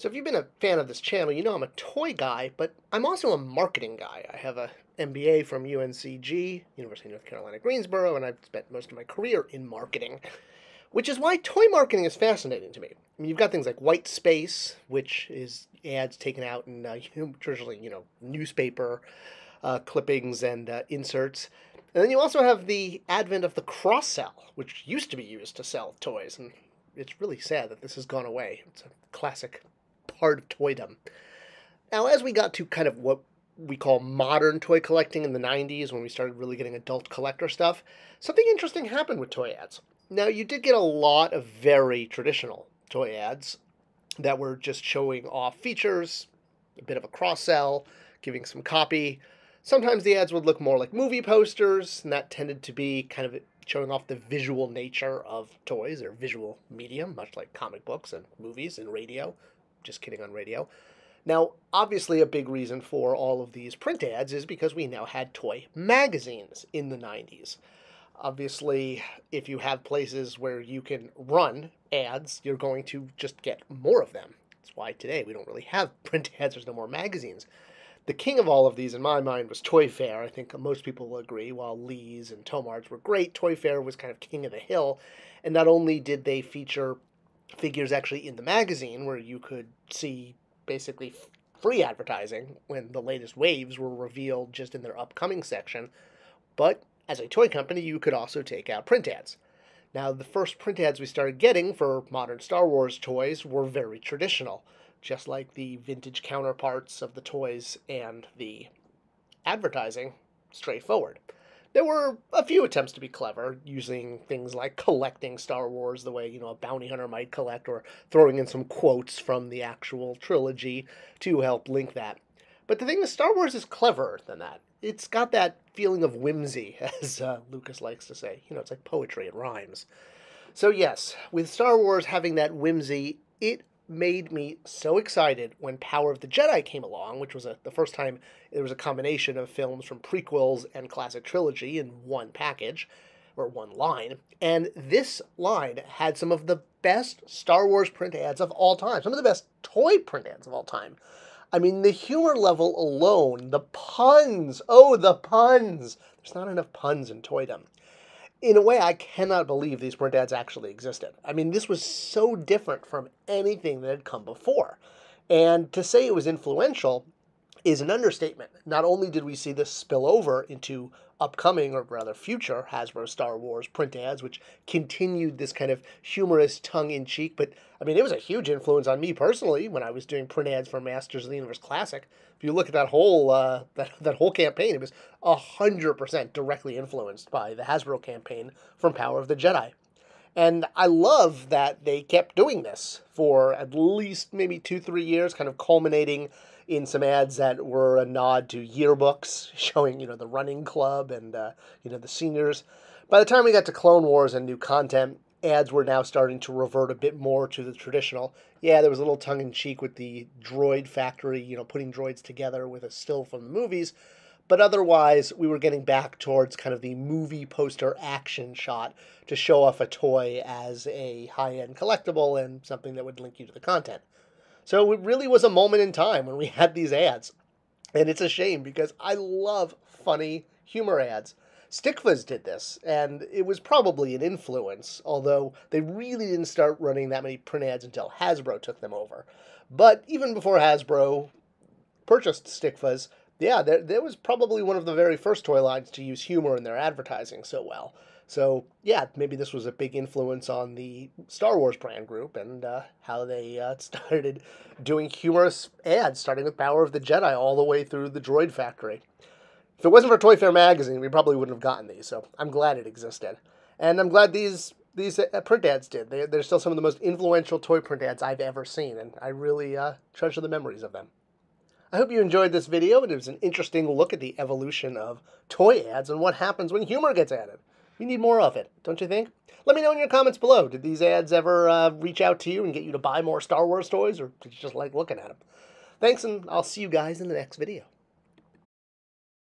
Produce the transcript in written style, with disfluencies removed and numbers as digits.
So if you've been a fan of this channel, you know I'm a toy guy, but I'm also a marketing guy. I have a MBA from UNCG, University of North Carolina, Greensboro, and I've spent most of my career in marketing, which is why toy marketing is fascinating to me. I mean, you've got things like white space, which is ads taken out in traditionally, newspaper clippings and inserts. And then you also have the advent of the cross-sell, which used to be used to sell toys, and it's really sad that this has gone away. It's a classic part of toydom. Now, as we got to kind of what we call modern toy collecting in the 90s, when we started really getting adult collector stuff, something interesting happened with toy ads. Now, you did get a lot of very traditional toy ads that were just showing off features, a bit of a cross-sell, giving some copy. Sometimes the ads would look more like movie posters, and that tended to be kind of showing off the visual nature of toys, or visual medium, much like comic books and movies and radio. Just kidding on radio. Now, obviously a big reason for all of these print ads is because we now had toy magazines in the 90s. Obviously, if you have places where you can run ads, you're going to just get more of them. That's why today we don't really have print ads. There's no more magazines. The king of all of these, in my mind, was Toy Fair. I think most people will agree. While Lee's and Tomar's were great, Toy Fair was kind of king of the hill. And not only did they feature figures actually in the magazine, where you could see basically free advertising when the latest waves were revealed just in their upcoming section, but as a toy company, you could also take out print ads. Now, the first print ads we started getting for modern Star Wars toys were very traditional, just like the vintage counterparts of the toys and the advertising, straightforward. There were a few attempts to be clever, using things like collecting Star Wars the way, a bounty hunter might collect, or throwing in some quotes from the actual trilogy to help link that. But the thing with Star Wars is cleverer than that. It's got that feeling of whimsy, as Lucas likes to say. It's like poetry, it rhymes. So yes, with Star Wars having that whimsy, it made me so excited when Power of the Jedi came along, which was the first time there was a combination of films from prequels and classic trilogy in one package, or one line. And this line had some of the best Star Wars print ads of all time, some of the best toy print ads of all time. I mean, the humor level alone, the puns, oh, the puns. There's not enough puns in toydom. In a way, I cannot believe these print ads actually existed. I mean, this was so different from anything that had come before. And to say it was influential is an understatement. Not only did we see this spill over into upcoming, or rather future, Hasbro Star Wars print ads, which continued this kind of humorous tongue-in-cheek, but I mean, it was a huge influence on me personally when I was doing print ads for Masters of the Universe Classic. If you look at that whole that whole campaign, it was 100% directly influenced by the Hasbro campaign from Power of the Jedi. And I love that they kept doing this for at least maybe 2-3 years, kind of culminating in some ads that were a nod to yearbooks, showing, the running club and, the seniors. By the time we got to Clone Wars and new content, ads were now starting to revert a bit more to the traditional. Yeah, there was a little tongue-in-cheek with the droid factory, putting droids together with a still from the movies. But otherwise, we were getting back towards kind of the movie poster action shot to show off a toy as a high-end collectible and something that would link you to the content. So it really was a moment in time when we had these ads. And it's a shame because I love funny humor ads. Stickfuzz did this, and it was probably an influence, although they really didn't start running that many print ads until Hasbro took them over. But even before Hasbro purchased Stickfuzz, yeah, there was probably one of the very first toy lines to use humor in their advertising so well. So, yeah, maybe this was a big influence on the Star Wars brand group and how they started doing humorous ads, starting with Power of the Jedi all the way through the Droid Factory. If it wasn't for Toy Fair magazine, we probably wouldn't have gotten these, so I'm glad it existed. And I'm glad these print ads did. They're still some of the most influential toy print ads I've ever seen, and I really treasure the memories of them. I hope you enjoyed this video, and it was an interesting look at the evolution of toy ads and what happens when humor gets added. We need more of it, don't you think? Let me know in your comments below. Did these ads ever reach out to you and get you to buy more Star Wars toys, or did you just like looking at them? Thanks, and I'll see you guys in the next video.